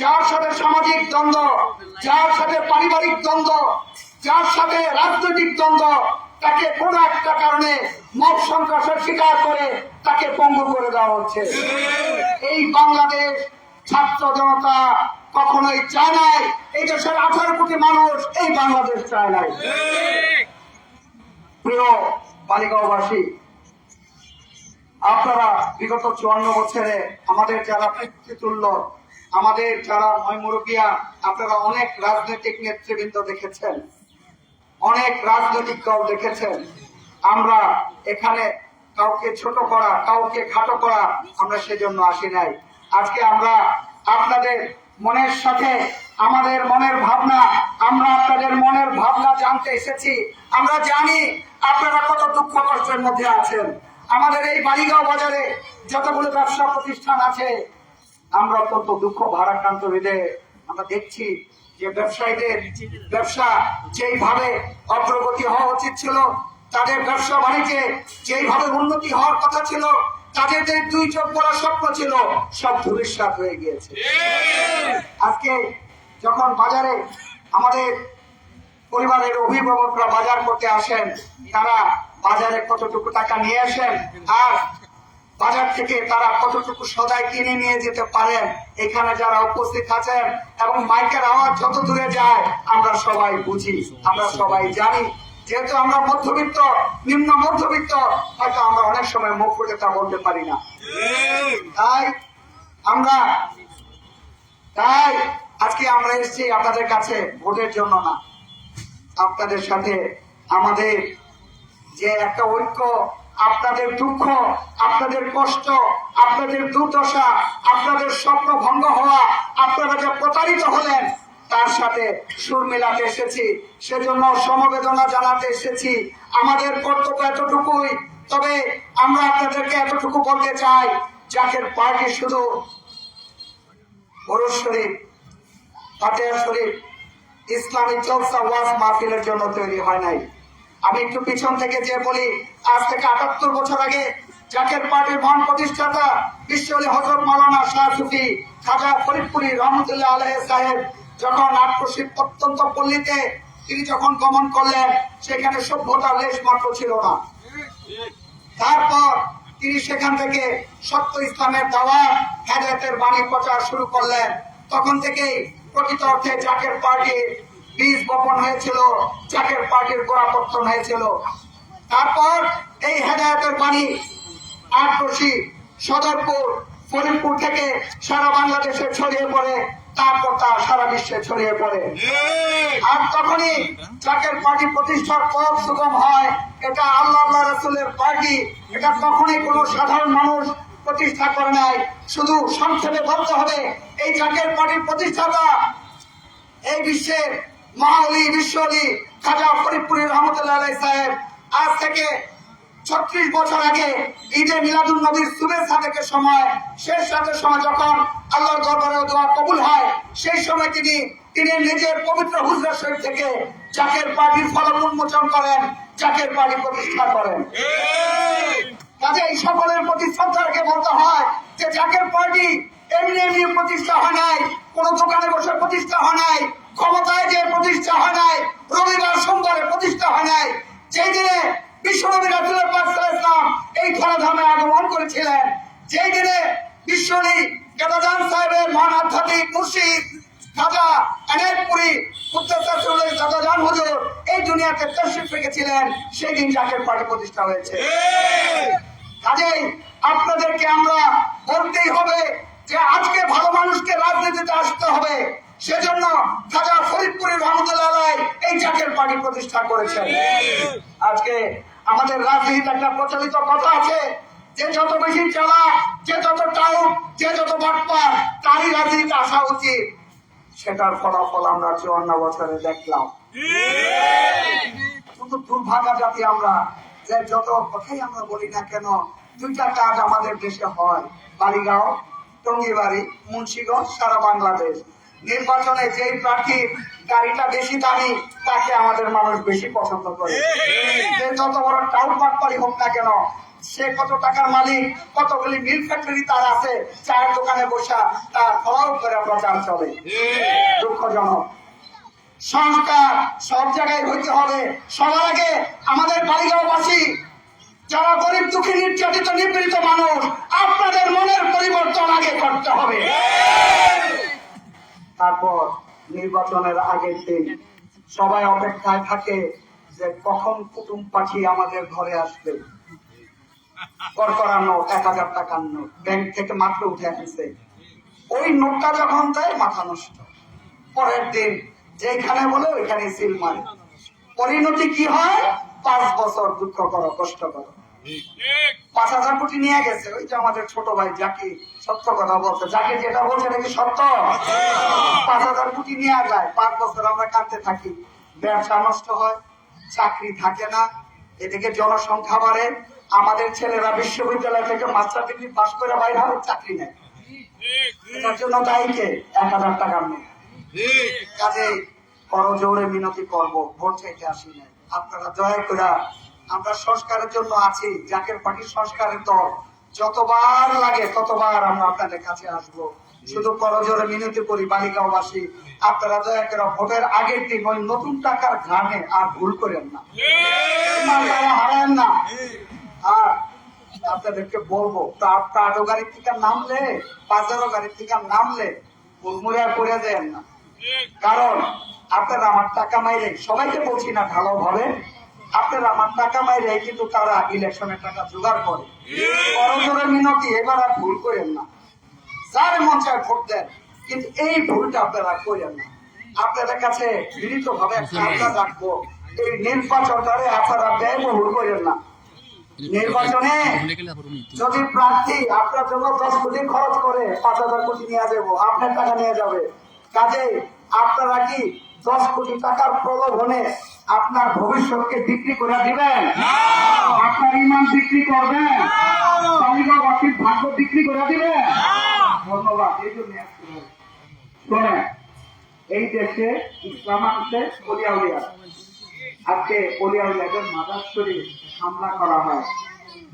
যার সাথে সামাজিক দ্বন্দ্ব, যার সাথে পারিবারিক দ্বন্দ্ব, যার সাথে রাজনৈতিক দ্বন্দ্ব, তাকে কোন একটা কারণে মব সন্ত্রাসের শিকার করে তাকে পঙ্গু করে দেওয়া হচ্ছে। এই বাংলাদেশ ছাত্র জনতা কখনোই চায় নাই, এই দেশের 18 কোটি মানুষ এই বাংলাদেশ চায় নাই। প্রিয় বালিগাঁওবাসী, আপনারা বিগত 54 বছরে আমাদের যারা পিতৃতুল্য, আমাদের যারা ময়মুরব্বিয়া, আপনারা অনেক রাজনৈতিক নেতৃবৃন্দ দেখেছেন, অনেক রাজনৈতিক দল দেখেছেন। আমরা এখানে কাউকে ছোট করা, কাউকে খাটো করা আমরা সেজন্য আসি নাই। আজকে আমরা আপনাদের মনের সাথে আমাদের মনের ভাবনা, আমরা আপনাদের মনের ভাবনা জানতে এসেছি। আমরা জানি আপনারা কত দুঃখ কষ্টের মধ্যে আছেন। আমাদের এই বালিগাঁও বাজারে যতগুলো ব্যবসা প্রতিষ্ঠান আছে, আমরা অত্যন্ত দুঃখ ভারাক্রান্ত হৃদয়ে আমরা দেখছি যে ব্যবসায়ীদের ব্যবসা যেইভাবে অগ্রগতি হওয়া উচিত ছিল, তাদের ব্যবসা বাণিজ্যে যেইভাবে উন্নতি হওয়ার কথা ছিল, তাদের যে 2 চোখ পড়া স্বপ্ন ছিল, সব ধূলিসাৎ হয়ে গিয়েছে। আজকে যখন বাজারে আমাদের পরিবারের অভিভাবকরা বাজার করতে আসেন, তারা বাজারে কতটুকু টাকা নিয়ে আসেন আর বাজার থেকে তারা কতটুকু সদাই কিনে নিয়ে যেতে পারেন, এখানে যারা উপস্থিত আছেন এবং মাইকের আওয়াজ যত দূরে যায় আমরা সবাই বুঝি, আমরা সবাই জানি। যেহেতু আমরা মধ্যবিত্ত, নিম্ন মধ্যবিত্ত, হয়তো আমরা অনেক সময় মুখ ফুটে তা বলতে পারি না। তাই আজকে আমরা এসেছি আপনাদের কাছে ভোটের জন্য না, আপনাদের সাথে আমাদের যে একটা ঐক্য, আপনাদের দুঃখ, আপনাদের কষ্ট, আপনাদের দুর্দশা, আপনাদের স্বপ্ন ভঙ্গ হওয়া, আপনারা যে প্রতারিত হলেন তার সাথে সুর মেলাতে এসেছি, সেজন্য সমবেদনা জানাতে এসেছি। আমাদের কর্তব্য এতটুকুই। তবে আমরা আপনাদেরকে এতটুকু বলতে চাই, জাকের পার্টি শুধু ওরস শরীফ, ফাতেহা শরীফ, ইসলামী জলসা ওয়াজ মাহফিলের জন্য তৈরি হয় নাই। আমি একটু পিছন থেকে যে বলি, আজ থেকে 78 বছর আগে জাকের পার্টির মহান প্রতিষ্ঠাতা বিশ্বলি হযরত মাওলানা শাহ সুফি খাজা ফরিদপুরি রহমতুল্লাহ আলাইহি সাহেব যখন আটরশি প্রত্যন্ত পল্লীতে তিনি যখন গমন করলেন, সেখানে সভ্যতার লেশ মাত্র ছিল না। তারপর তিনি সেখান থেকে সত্য ইসলামের দাওয়াত, হেদায়েতের বাণী প্রচার শুরু করলেন। তখন থেকেই প্রকৃত অর্থে জাকের পার্টির বীজ বপন হয়েছিল, জাকের পার্টির গোড়াপত্তন হয়েছিল। তারপর এই হেদায়েতের বাণী আটরশি, সদরপুর, ফরিদপুর থেকে সারা বাংলাদেশে ছড়িয়ে পড়ে, তারপর তা সারা বিশ্বে ছড়িয়ে পড়ে। আর তখনই জাকের পার্টি প্রতিষ্ঠার পথ সুগম হয়। এটা আল্লাহ রাসূলের পার্টি, এটা কখনোই কোনো সাধারণ মানুষ প্রতিষ্ঠা করে নাই। শুধু সংক্ষেপে বলতে হবে, এই জাকের পার্টির প্রতিষ্ঠাতা এই বিশ্বের মহাওলি, বিশ্বলি খাজা ফরিদপুরি রহমতুল্লাহ আলাইহি সাহেব আজ থেকে 36 বছর আগে ঈদে মিলাদুন নবীর শুভেচ্ছা থেকে সময়, শেষ রাতের সময় যখন আল্লাহর দরবারে দোয়া কবুল হয়, সেই সময় তিনি নিজের পবিত্র হুজরা শরীফ থেকে জাকের পার্টির ফলক উন্মোচন করেন, জাকের পার্টি প্রতিষ্ঠা করেন। কাজে এই সকলের প্রতি শ্রদ্ধা রেখে বলতে হয় যে জাকের পার্টি এমনি এমনি প্রতিষ্ঠা হয় নাই, কোন দোকানে বসে প্রতিষ্ঠা হয় নাই, ক্ষমতায় যে প্রতিষ্ঠা হয় নাই, রবিবার সোমবারে প্রতিষ্ঠা হয় নাই। যেই দিনে বিশ্বনবী রাসূলুল্লাহ পাক সাল্লাল্লাহু আলাইহি ওয়াসাল্লাম এই ধরাধামে আগমন করেছিলেন, যেই দিনে বিশ্বনবী কেদারজান সাহেবের মহান আধ্যাত্মিক মুর্শিদ খাজা এনায়েতপুরী কুদ্দাসাসুল্লাহ দাদাজান হুজুর এই দুনিয়াতে তাশরীফ রেখেছিলেন, সেই দিন জাকের পার্টি প্রতিষ্ঠা হয়েছে। কাজেই আপনাদেরকে আমরা বলতেই হবে যে আজকে ভালো মানুষকে রাজনীতিতে আসতে হবে। সেজন্য খাজা ফরিদপুরি রহমতুল্লাহ আলাইহি এই জাকের পার্টি প্রতিষ্ঠা করেছেন। আজকে আমাদের রাজনীতিতে একটা প্রচলিত কথা আছে যে যত বেশি চালা, যে যত টাউট, যে যত বাটপার, তারই রাজনীতিতে আসা উচিত। সেটার ফলাফল আমরা 54 বছরে দেখলাম। কিন্তু দুর্ভাগা জাতি আমরা, যে যত কথাই আমরা বলি না কেন, 2টা কাজ আমাদের দেশে হয়, বালিগাঁও, টঙ্গিবাড়ি, মুন্সিগঞ্জ, সারা বাংলাদেশ। নির্বাচনে যেই প্রার্থীর গাড়িটা বেশি দামি তাকে আমাদের মানুষ বেশি পছন্দ করে। যে যত বড় টাউন বাটপারি হোক না কেন, সে কত টাকার মালিক, কতগুলি মিল ফ্যাক্টরি তার আছে, চায়ের দোকানে বসা তার ফলাও করে প্রচার চলে। দুঃখজনক। সংস্কার সব জায়গায় হইতে হবে। সবার আগে আমাদের বালিগাঁওবাসী যারা গরিব দুঃখী নির্যাতিত নিপীড়িত মানুষ, আপনাদের মনের পরিবর্তন আগে করতে হবে। তারপর নির্বাচনের আগের দিন সবাই অপেক্ষায় থাকে যে কখন কুটুম পাখি আমাদের ঘরে আসবে। করকরানো 1000 টাকার নোট ব্যাংক থেকে মাত্র উঠে আসছে, ওই নোটটা যখন দেয় মাথা নষ্ট। পরের দিন যেখানে বলে ওইখানে সিল মারে। পরিণতি কি হয়? 5 বছর দুঃখ করো, কষ্ট করো। 5000 কোটি নিয়ে গেছে। ওই যে আমাদের ছোট ভাই জাকি সত্য কথা বলছে, জাকি যেটা বলছে নাকি সত্য। 5000 কোটি নিয়ে যায়, 5 বছর আমরা কাটতে থাকি। ব্যবসা নষ্ট হয়, চাকরি থাকে না, এদিকে জনসংখ্যা বাড়ে। আমাদের ছেলেরা বিশ্ববিদ্যালয় থেকে মাস্টার ডিগ্রি পাস করে বাইরে হয়, চাকরি নেয়। এটার জন্য দায়ী কে? 1000 টাকার নোট। কাজে করজোড়ে মিনতি করব, ভোট চাইতে আসি নাই। আপনারা দয়া করে, আমরা সংস্কারের জন্য আছি, জাকের পার্টির সংস্কারের দল, যতবার লাগে ততবার আমরা আপনাদের কাছে আসব। শুধু করজোড়ে মিনতি করি বালিগাঁওবাসী, আপনারা দয়া করে ভোটের আগের দিন ওই নতুন টাকার ঘানে আর ভুল করেন না, হারায়েন না। আর আপনাদেরকে বলবো, প্রাডো গাড়ির থেকে নামলে, পাজারো গাড়ির থেকে নামলে মুড়মুড়িয়া করে দেন না। কারণ আপনারা আমার টাকা মাইরে, সবাইকে বলছি না ভালোভাবে, আপনারা আমার টাকা মাইরে কিন্তু তারা ইলেকশনের টাকা জোগাড় করে। করজোড়ে মিনতি, এবার আর ভুল করেন না। যার মন চায় ভোট দেন, কিন্তু এই ভুলটা আপনারা করেন না। আপনাদের কাছে বিনীত ভাবে একটা আবদার রাখবো, এই নির্বাচনটারে আপনারা ব্যয়বহুল করেন না। নির্বাচনে যদি প্রার্থী আপনার জন্য 10 কোটি খরচ করে 5000 কোটি নিয়ে যাবো, আপনার টাকা নিয়ে যাবে। কাজে আপনারা কি 10 কোটি টাকার প্রলোভনে আপনার ভবিষ্যৎকে বিক্রি করে দিবেন? আপনার ইমান বিক্রি করবেন? তালিকাবাসীর ভাগ্য বিক্রি করে দিবেন? ধন্যবাদ। এই জন্য শোনেন, এই দেশে ইসলাম আনছে অলিয়া, আজকে অলিয়াদের মাজার শরীফ হামলা করা হয়।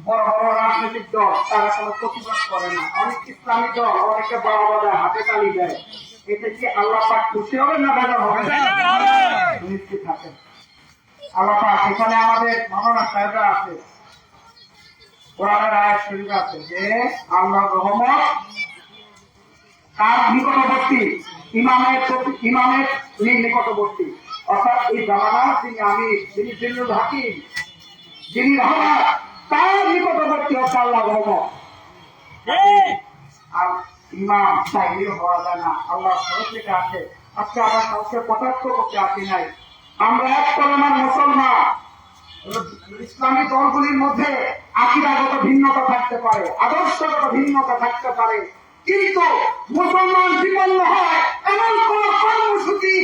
বড় বড় রাজনৈতিক দল তারা কোনো প্রতিবাদ করে না। অনেক ইসলামী দল অনেকে বড় বড় হাতে তালি দেয়। এতে কি আল্লাহ পাক খুশি হবে না বেজার হবে? নিশ্চিত থাকেন, আল্লাহ পাক এখানে আমাদের মাওলানা সাহেবরা আছে, কোরআনের আয়াত শরীফ আছে যে আল্লাহর রহমত তার নিকটবর্তী, ইমামের নিকটবর্তী, অর্থাৎ এই জামানার যিনি আমির, যিনি জিল্লুল হাকিম, যিনি রহমান, তার নিকটবর্তী হচ্ছে আল্লাহ রহমত। আর ইমাম চাইলে হওয়া যায় না, আল্লাহ সরকার থেকে আছে। আজকে আমরা কাউকে কটাক্ষ করতে আসি নাই। আমরা এক কলমার মুসলমান। ইসলামী দলগুলির মধ্যে আকীদাগত ভিন্নতা থাকতে পারে, আদর্শগত ভিন্নতা থাকতে পারে, কিন্তু মুসলমান বিপন্ন হয় এমন কোন কর্মসূচি